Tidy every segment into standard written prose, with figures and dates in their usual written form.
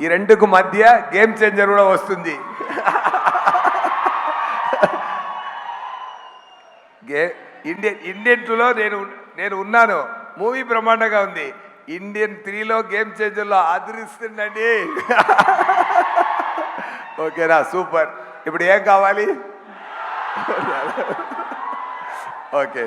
ఈ రెండుకు మధ్య గేమ్ చేంజర్ కూడా వస్తుంది. ఇండియన్ 2లో నేను ఉన్నాను. మూవీ బ్రహ్మాండంగా ఉంది. ఇండియన్ 3లో గేమ్ చేంజర్లో అదిరిస్తుందండి. ఓకేనా, సూపర్. ఇప్పుడు ఏం కావాలి? ఓకే,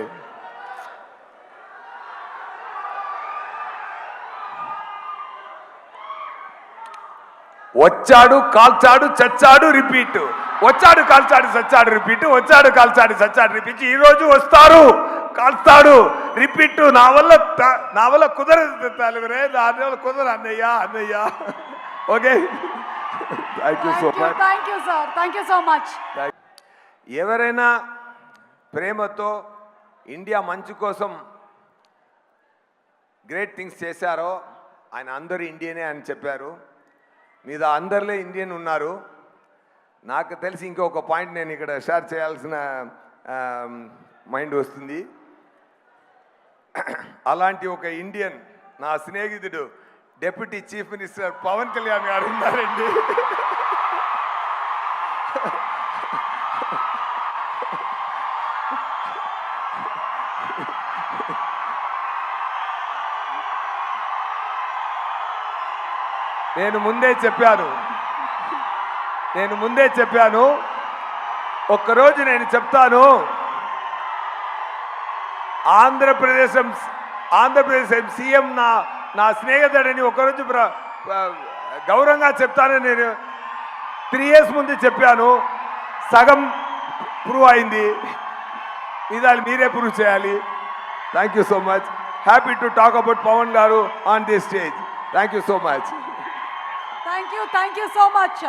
వచ్చాడు కాల్చాడు చచ్చాడు రిపీట్, వచ్చాడు కాల్చాడు చచ్చాడు రిపీట్, వచ్చాడు కాల్చాడు చచ్చాడు రిపీట్. ఈరోజు వస్తారు కాల్స్తాడు రిపీట్. నా వల్ల కుదరదు తలుగురే, నా వల్ల కుదరదు అన్నయ్య. Okay, thank you so much. Thank you sir, thank you so much. ఎవరైనా ప్రేమతో ఇండియా మంచి కోసం గ్రేట్ థింగ్స్ చేశారో ఆయన అందరూ ఇండియనే అని చెప్పారు. మీద అందరిలో ఇండియన్ ఉన్నారు. నాకు తెలిసి ఇంకొక పాయింట్ నేను ఇక్కడ షేర్ చేయాల్సిన మైండ్ వస్తుంది. అలాంటి ఒక ఇండియన్ నా స్నేహితుడు deputy chief minister Pawan Kalyan గారు ఉన్నారండి. నేను ముందే చెప్పాను, ఒక్కరోజు నేను చెప్తాను. ఆంధ్రప్రదేశ్ సీఎం నా స్నేహితుడని ఒకరోజు గౌరవంగా చెప్తాను. నేను 3 years ముందు చెప్పాను, సగం ప్రూవ్ అయింది. ఇది మీరే ప్రూవ్ చేయాలి. Thank you so much. Happy to talk about Pawan గారు on this stage. Thank you so much. Thank you so much.